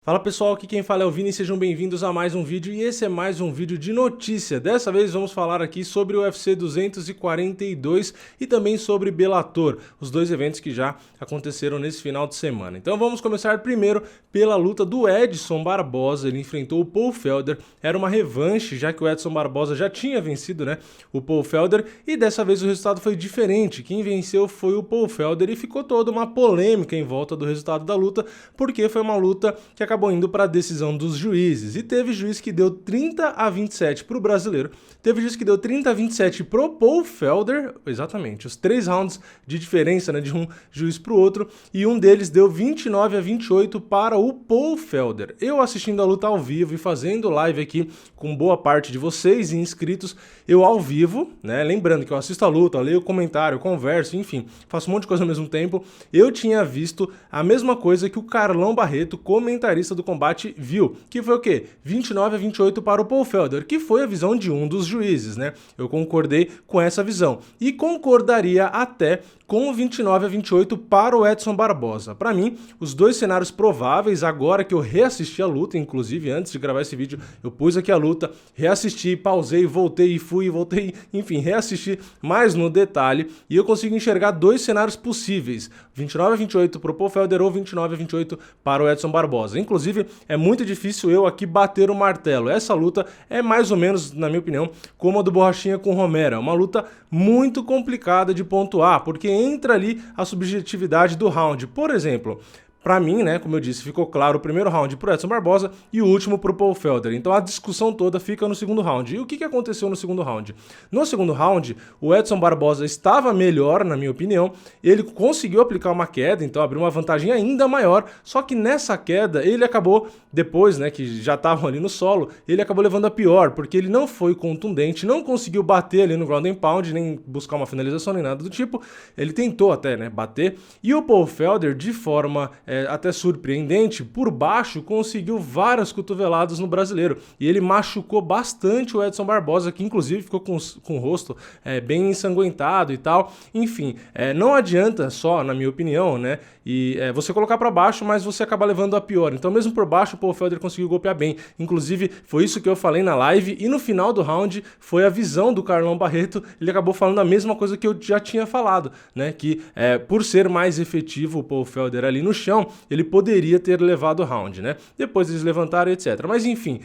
Fala pessoal, aqui quem fala é o Vini, sejam bem-vindos a mais um vídeo e esse é mais um vídeo de notícia. Dessa vez vamos falar aqui sobre o UFC 242 e também sobre Bellator, os dois eventos que já aconteceram nesse final de semana. Então vamos começar primeiro pela luta do Edson Barbosa, ele enfrentou o Paul Felder, era uma revanche já que o Edson Barbosa já tinha vencido, o Paul Felder, e dessa vez o resultado foi diferente, quem venceu foi o Paul Felder e ficou toda uma polêmica em volta do resultado da luta, porque foi uma luta que acabou indo para a decisão dos juízes. E teve juiz que deu 30-27 para o brasileiro, teve juiz que deu 30-27 para o Paul Felder, exatamente, os 3 rounds de diferença de um juiz para o outro, e um deles deu 29-28 para o Paul Felder. Eu assistindo a luta ao vivo e fazendo live aqui com boa parte de vocês e inscritos, eu ao vivo, lembrando que eu assisto a luta, leio o comentário, converso, enfim, faço um monte de coisa ao mesmo tempo, eu tinha visto a mesma coisa que o Carlão Barreto, comentarista do combate, viu, que foi o quê? 29-28 para o Paul Felder, que foi a visão de um dos juízes, Eu concordei com essa visão e concordaria até com o 29-28 para o Edson Barbosa. Para mim, os dois cenários prováveis, agora que eu reassisti a luta, inclusive antes de gravar esse vídeo, eu pus aqui a luta, reassisti, pausei, voltei, voltei, enfim, reassisti mais no detalhe e eu consigo enxergar dois cenários possíveis, 29-28 para o Paul Felder ou 29-28 para o Edson Barbosa. Inclusive, é muito difícil eu aqui bater o martelo. Essa luta é mais ou menos, na minha opinião, como a do Borrachinha com o Romero. É uma luta muito complicada de pontuar, porque entra ali a subjetividade do round. Por exemplo, para mim, como eu disse, ficou claro o primeiro round pro Edson Barbosa e o último pro Paul Felder. Então a discussão toda fica no segundo round. E o que aconteceu no segundo round? No segundo round, o Edson Barbosa estava melhor, na minha opinião. Ele conseguiu aplicar uma queda, então abriu uma vantagem ainda maior. Só que nessa queda, ele acabou, depois, que já estavam ali no solo, ele acabou levando a pior, porque ele não foi contundente, não conseguiu bater ali no ground and pound, nem buscar uma finalização, nem nada do tipo. Ele tentou até, bater. E o Paul Felder, de forma até surpreendente, por baixo conseguiu várias cotoveladas no brasileiro e ele machucou bastante o Edson Barbosa, que inclusive ficou com o rosto bem ensanguentado e tal. Enfim, não adianta só, na minha opinião, e você colocar para baixo, mas você acaba levando a pior. Então mesmo por baixo o Paul Felder conseguiu golpear bem. Inclusive foi isso que eu falei na live e no final do round foi a visão do Carlão Barreto, ele acabou falando a mesma coisa que eu já tinha falado, que por ser mais efetivo o Paul Felder ali no chão, ele poderia ter levado o round, Depois eles levantaram, etc. Mas enfim,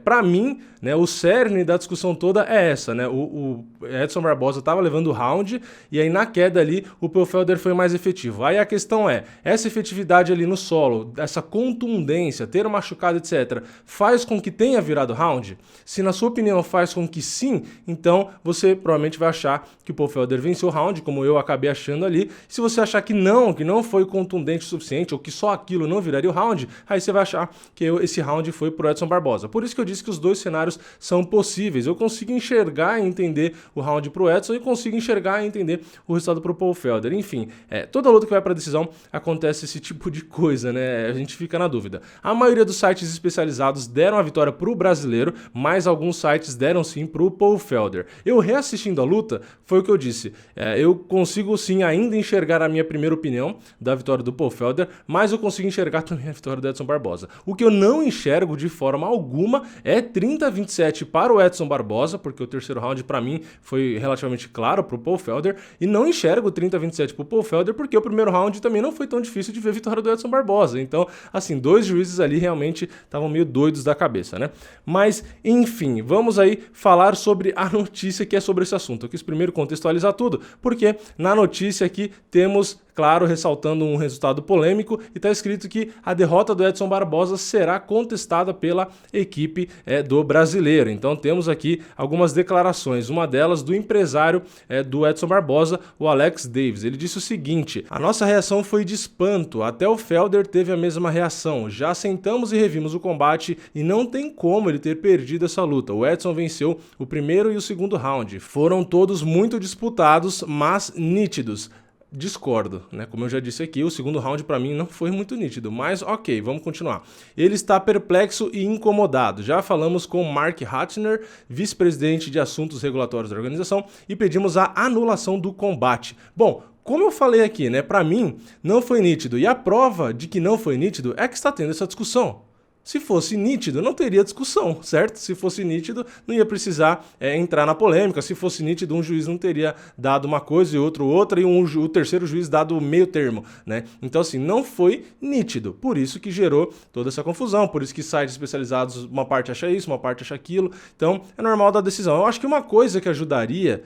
para mim, o cerne da discussão toda é essa, O Edson Barbosa estava levando o round e aí na queda ali o Paul Felder foi mais efetivo. Aí a questão é, essa efetividade ali no solo, essa contundência, ter machucado, etc., faz com que tenha virado round? Se na sua opinião faz com que sim, então você provavelmente vai achar que o Paul Felder venceu o round, como eu acabei achando ali. Se você achar que não foi contundente o suficiente, ou que só aquilo não viraria o round, aí você vai achar que esse round foi pro Edson Barbosa. Por isso que eu disse que os dois cenários são possíveis. Eu consigo enxergar e entender o round pro Edson e consigo enxergar e entender o resultado pro Paul Felder. Enfim, toda luta que vai pra decisão acontece esse tipo de coisa, A gente fica na dúvida. A maioria dos sites especializados deram a vitória pro brasileiro, mas alguns sites deram sim pro Paul Felder. Eu reassistindo a luta, foi o que eu disse. Eu consigo sim ainda enxergar a minha primeira opinião da vitória do Paul Felder, mas eu consigo enxergar também a vitória do Edson Barbosa. O que eu não enxergo de forma alguma é 30-27 para o Edson Barbosa, porque o terceiro round para mim foi relativamente claro para o Paul Felder, e não enxergo 30-27 para o Paul Felder, porque o primeiro round também não foi tão difícil de ver a vitória do Edson Barbosa. Então, assim, dois juízes ali realmente estavam meio doidos da cabeça, Mas, enfim, vamos aí falar sobre a notícia que é sobre esse assunto. Eu quis primeiro contextualizar tudo, porque na notícia aqui temos, claro, ressaltando um resultado polêmico e está escrito que a derrota do Edson Barbosa será contestada pela equipe do brasileiro. Então temos aqui algumas declarações, uma delas do empresário do Edson Barbosa, o Alex Davis. Ele disse o seguinte: a nossa reação foi de espanto, até o Felder teve a mesma reação, já sentamos e revimos o combate e não tem como ele ter perdido essa luta. O Edson venceu o primeiro e o segundo round, foram todos muito disputados, mas nítidos. Discordo, Como eu já disse aqui, o segundo round para mim não foi muito nítido, mas ok, vamos continuar. Ele está perplexo e incomodado. Já falamos com Mark Hatner, vice-presidente de assuntos regulatórios da organização, e pedimos a anulação do combate. Bom, como eu falei aqui, para mim não foi nítido, e a prova de que não foi nítido é que está tendo essa discussão. Se fosse nítido, não teria discussão, certo? Se fosse nítido, não ia precisar entrar na polêmica. Se fosse nítido, um juiz não teria dado uma coisa e outro outra, e o terceiro juiz dado o meio termo, né? Então, assim, não foi nítido. Por isso que gerou toda essa confusão, por isso que sites especializados, uma parte acha isso, uma parte acha aquilo. Então, é normal dar decisão. Eu acho que uma coisa que ajudaria,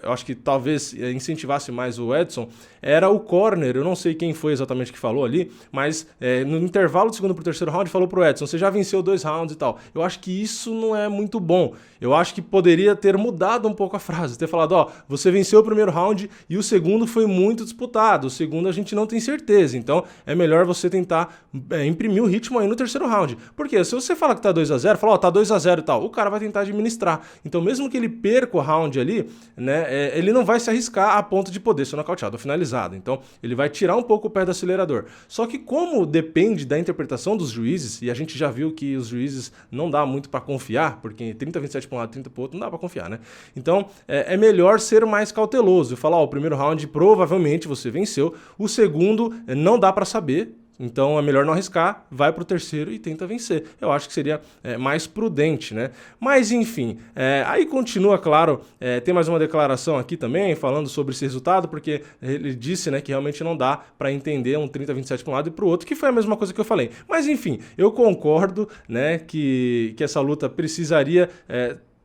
eu acho que talvez incentivasse mais o Edson, era o corner. Eu não sei quem foi exatamente que falou ali, mas no intervalo do segundo para o terceiro round falou pro Edson, você já venceu 2 rounds e tal. Eu acho que isso não é muito bom. Eu acho que poderia ter mudado um pouco a frase, ter falado, ó, você venceu o primeiro round e o segundo foi muito disputado, o segundo a gente não tem certeza, então é melhor você tentar imprimir o ritmo aí no terceiro round. Porque se você fala que tá 2-0, fala, ó, tá 2-0 e tal, o cara vai tentar administrar. Então mesmo que ele perca o round ali, né, ele não vai se arriscar a ponto de poder ser nocauteado ou finalizado. Então ele vai tirar um pouco o pé do acelerador. Só que como depende da interpretação dos juízes, e a gente já viu que os juízes não dá muito para confiar, porque 30-27 para um lado, 30 para o outro, não dá para confiar, né? Então é melhor ser mais cauteloso. Falar, ó, o primeiro round provavelmente você venceu, o segundo não dá para saber. Então é melhor não arriscar, vai para o terceiro e tenta vencer. Eu acho que seria mais prudente, né? Mas enfim, aí continua, claro, tem mais uma declaração aqui também falando sobre esse resultado, porque ele disse, né, que realmente não dá para entender um 30-27 para um lado e para o outro, que foi a mesma coisa que eu falei. Mas enfim, eu concordo, né, que essa luta precisaria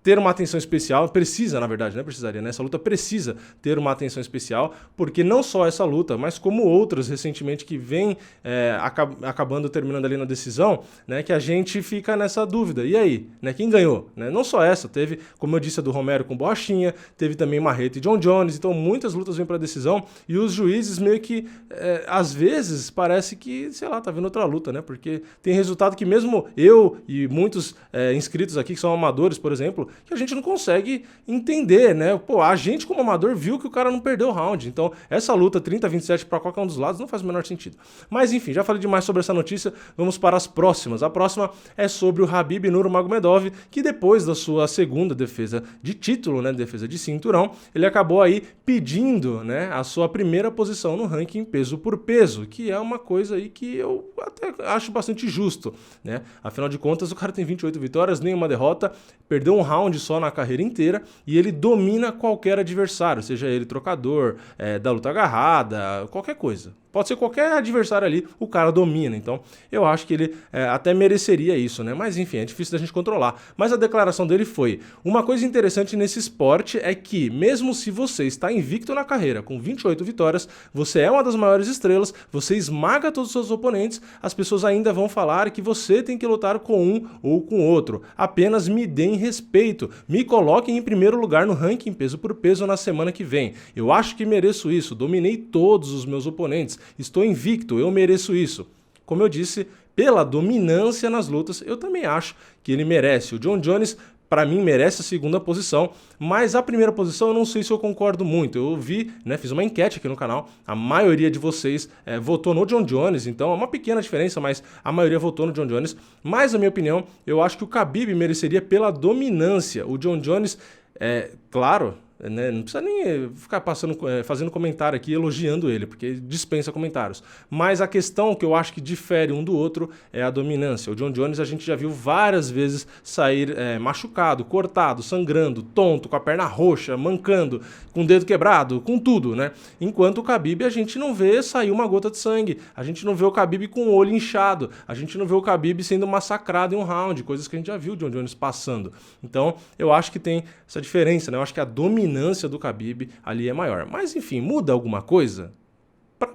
ter uma atenção especial, precisa, na verdade, não precisaria, né? Essa luta precisa ter uma atenção especial, porque não só essa luta, mas como outras recentemente que vem acabando terminando ali na decisão, né? Que a gente fica nessa dúvida. E aí, né? Quem ganhou? Né? Não só essa, teve, como eu disse, a do Romero com Borrachinha, teve também Marreta e John Jones, então muitas lutas vêm para decisão e os juízes meio que, às vezes, parece que, sei lá, tá vendo outra luta, né? Porque tem resultado que mesmo eu e muitos inscritos aqui que são amadores, por exemplo, que a gente não consegue entender, né? Pô, a gente como amador viu que o cara não perdeu o round. Então, essa luta 30-27 para qualquer um dos lados não faz o menor sentido. Mas, enfim, já falei demais sobre essa notícia, vamos para as próximas. A próxima é sobre o Khabib Nurmagomedov, que depois da sua segunda defesa de título, né, defesa de cinturão, ele acabou aí pedindo, né, a sua primeira posição no ranking peso por peso, que é uma coisa aí que eu até acho bastante justo, né? Afinal de contas, o cara tem 28 vitórias, nenhuma derrota, perdeu um round só na carreira inteira e ele domina qualquer adversário, seja ele trocador, da luta agarrada, qualquer coisa. Pode ser qualquer adversário ali, o cara domina. Então, eu acho que ele até mereceria isso, né? Mas, enfim, é difícil da gente controlar. Mas a declaração dele foi: uma coisa interessante nesse esporte é que, mesmo se você está invicto na carreira, com 28 vitórias, você é uma das maiores estrelas, você esmaga todos os seus oponentes, as pessoas ainda vão falar que você tem que lutar com um ou com outro. Apenas me deem respeito, me coloquem em primeiro lugar no ranking peso por peso na semana que vem. Eu acho que mereço isso, dominei todos os meus oponentes, estou invicto, eu mereço isso. Como eu disse, pela dominância nas lutas, eu também acho que ele merece. O John Jones, para mim, merece a segunda posição, mas a primeira posição eu não sei se eu concordo muito. Eu vi, né, fiz uma enquete aqui no canal, a maioria de vocês votou no John Jones, então é uma pequena diferença, mas a maioria votou no John Jones. Mas, na minha opinião, eu acho que o Khabib mereceria pela dominância. O John Jones, claro, né, não precisa nem ficar fazendo comentário aqui elogiando ele, porque dispensa comentários. Mas a questão que eu acho que difere um do outro é a dominância. O John Jones a gente já viu várias vezes sair machucado, cortado, sangrando, tonto, com a perna roxa, mancando, com o dedo quebrado, com tudo, né? Enquanto o Khabib a gente não vê sair uma gota de sangue, a gente não vê o Khabib com o olho inchado, a gente não vê o Khabib sendo massacrado em um round, coisas que a gente já viu o John Jones passando. Então eu acho que tem essa diferença, né? Eu acho que a dominância do Khabib ali é maior. Mas enfim, muda alguma coisa?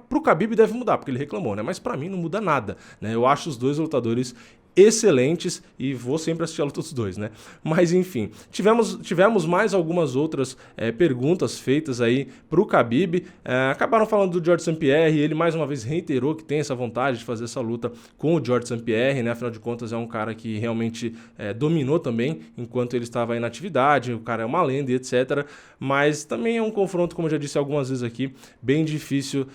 Pro Khabib deve mudar, porque ele reclamou, né? Mas pra mim não muda nada, né? Eu acho os dois lutadores excelentes e vou sempre assistir a luta dos dois, né? Mas enfim, tivemos mais algumas outras perguntas feitas aí pro Khabib. Acabaram falando do Georges St-Pierre e ele mais uma vez reiterou que tem essa vontade de fazer essa luta com o Georges St-Pierre, né? Afinal de contas é um cara que realmente dominou também enquanto ele estava aí na atividade, o cara é uma lenda e etc. Mas também é um confronto, como eu já disse algumas vezes aqui, bem difícil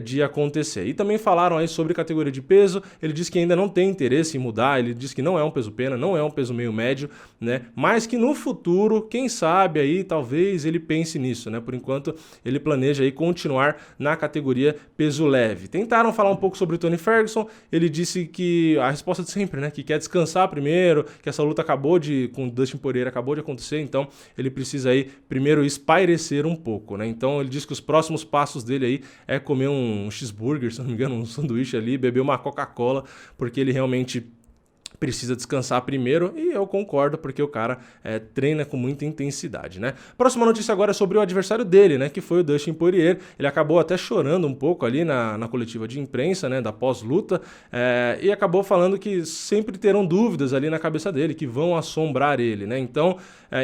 de acontecer. E também falaram aí sobre categoria de peso, ele disse que ainda não tem interesse em mudar pesar, ele diz que não é um peso pena, não é um peso meio médio, né? Mas que no futuro, quem sabe aí, talvez ele pense nisso, né? Por enquanto, ele planeja aí continuar na categoria peso leve. Tentaram falar um pouco sobre o Tony Ferguson, ele disse que a resposta de sempre, né? Que quer descansar primeiro, que essa luta com o Dustin Poirier acabou de acontecer, então ele precisa aí primeiro espairecer um pouco, né? Então ele diz que os próximos passos dele aí é comer um cheeseburger, se não me engano, um sanduíche ali, beber uma Coca-Cola, porque ele realmente precisa descansar primeiro, e eu concordo, porque o cara treina com muita intensidade, né? Próxima notícia agora é sobre o adversário dele, né? Que foi o Dustin Poirier. Ele acabou até chorando um pouco ali na coletiva de imprensa, né? Da pós-luta, e acabou falando que sempre terão dúvidas ali na cabeça dele, que vão assombrar ele, né? Então,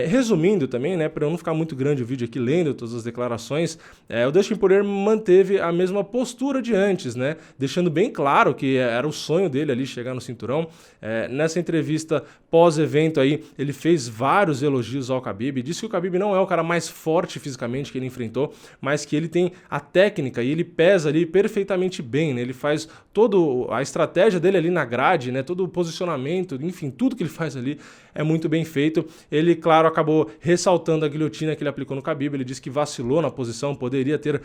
resumindo também, né? Para eu não ficar muito grande o vídeo aqui lendo todas as declarações, o Dustin Poirier manteve a mesma postura de antes, né? Deixando bem claro que era o sonho dele ali chegar no cinturão. Nessa entrevista pós-evento aí, ele fez vários elogios ao Khabib, disse que o Khabib não é o cara mais forte fisicamente que ele enfrentou, mas que ele tem a técnica e ele pesa ali perfeitamente bem, né? Ele faz toda a estratégia dele ali na grade, né? Todo o posicionamento, enfim, tudo que ele faz ali é muito bem feito. Ele, claro, acabou ressaltando a guilhotina que ele aplicou no Khabib, ele disse que vacilou na posição, poderia ter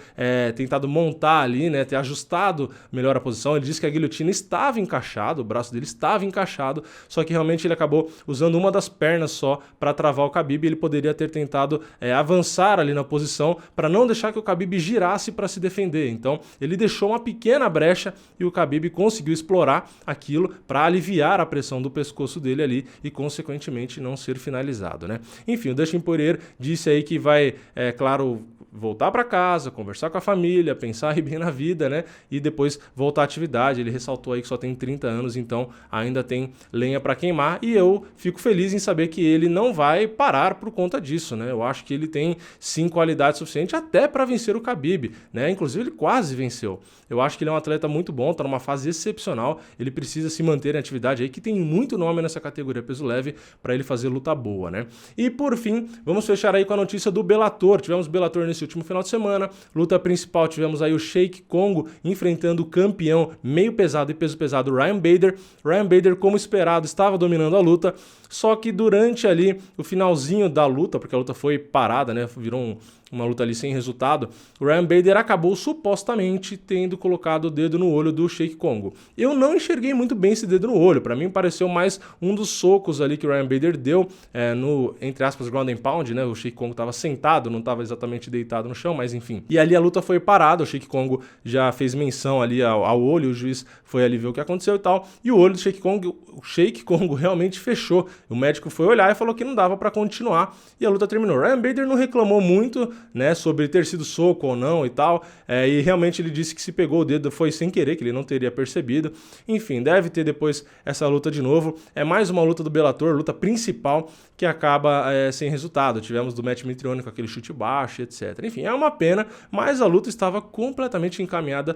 tentado montar ali, né? Ter ajustado melhor a posição. Ele disse que a guilhotina estava encaixada, o braço dele estava encaixado, só que realmente ele acabou usando uma das pernas só para travar o Khabib. Ele poderia ter tentado avançar ali na posição para não deixar que o Khabib girasse para se defender. Então ele deixou uma pequena brecha e o Khabib conseguiu explorar aquilo para aliviar a pressão do pescoço dele ali e consequentemente não ser finalizado, né? Enfim, o Dustin Poirier disse aí que vai, claro, voltar para casa, conversar com a família, pensar aí bem na vida, né? E depois voltar à atividade. Ele ressaltou aí que só tem 30 anos, então ainda tem lenha para queimar, e eu fico feliz em saber que ele não vai parar por conta disso, né? Eu acho que ele tem sim qualidade suficiente até para vencer o Khabib, né? Inclusive ele quase venceu. Eu acho que ele é um atleta muito bom, tá numa fase excepcional, ele precisa se manter em atividade aí, que tem muito nome nessa categoria peso leve para ele fazer luta boa, né? E por fim, vamos fechar aí com a notícia do Bellator. Tivemos Bellator nesse último final de semana, luta principal, tivemos aí o Sheik Kongo enfrentando o campeão meio pesado e peso pesado Ryan Bader. Ryan Bader, como esperado, estava dominando a luta, só que durante ali o finalzinho da luta, porque a luta foi parada, né, virou uma luta ali sem resultado, o Ryan Bader acabou supostamente tendo colocado o dedo no olho do Sheik Kongo. Eu não enxerguei muito bem esse dedo no olho, para mim pareceu mais um dos socos ali que o Ryan Bader deu no, entre aspas, ground and pound, né, o Sheik Kongo estava sentado, não estava exatamente deitado no chão, mas enfim. E ali a luta foi parada, o Sheik Kongo já fez menção ali ao olho, o juiz foi ali ver o que aconteceu e tal, e o olho do Sheik Kongo realmente fechou. O médico foi olhar e falou que não dava para continuar, e a luta terminou. Ryan Bader não reclamou muito, né, sobre ter sido soco ou não e tal, e realmente ele disse que se pegou o dedo foi sem querer, que ele não teria percebido. Enfim, deve ter depois essa luta de novo. É mais uma luta do Bellator, luta principal, que acaba sem resultado. Tivemos do Matt Mitrione com aquele chute baixo, etc. Enfim, é uma pena, mas a luta estava completamente encaminhada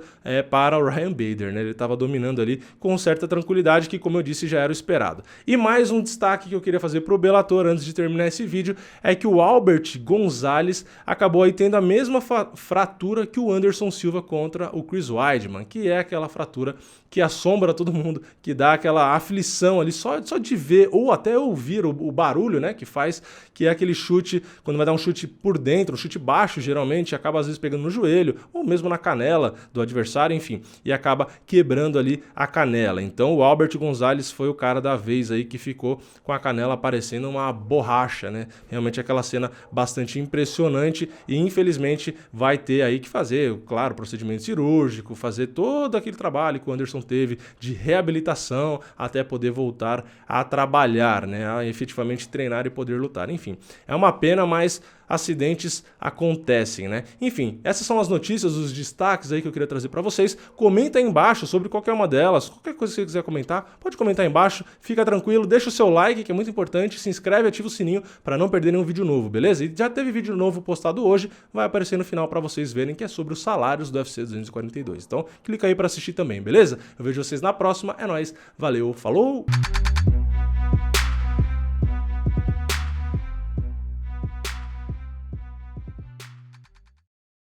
para o Ryan Bader, né? Ele estava dominando ali com certa tranquilidade, que, como eu disse, já era o esperado. E mais um destaque que eu queria fazer para o Bellator antes de terminar esse vídeo é que o Albert Gonzalez acabou aí tendo a mesma fratura que o Anderson Silva contra o Chris Weidman, que é aquela fratura que assombra todo mundo, que dá aquela aflição ali só de ver ou até ouvir o barulho, né, que faz, que é aquele chute, quando vai dar um chute por dentro, um chute baixo geralmente, acaba às vezes pegando no joelho ou mesmo na canela do adversário, enfim, e acaba quebrando ali a canela. Então o Albert Gonzalez foi o cara da vez aí que ficou com a canela parecendo uma borracha, né? Realmente aquela cena bastante impressionante, e infelizmente vai ter aí que fazer, claro, procedimento cirúrgico, fazer todo aquele trabalho que o Anderson teve de reabilitação até poder voltar a trabalhar, né, a efetivamente treinar e poder lutar. Enfim, é uma pena, mas acidentes acontecem, né? Enfim, essas são as notícias, os destaques aí que eu queria trazer para vocês. Comenta aí embaixo sobre qualquer uma delas, qualquer coisa que você quiser comentar, pode comentar aí embaixo, fica tranquilo, deixa o seu like, que é muito importante, se inscreve, ativa o sininho para não perder nenhum vídeo novo, beleza? E já teve vídeo novo postado hoje, vai aparecer no final para vocês verem, que é sobre os salários do UFC 242. Então, clica aí para assistir também, beleza? Eu vejo vocês na próxima, é nóis, valeu, falou!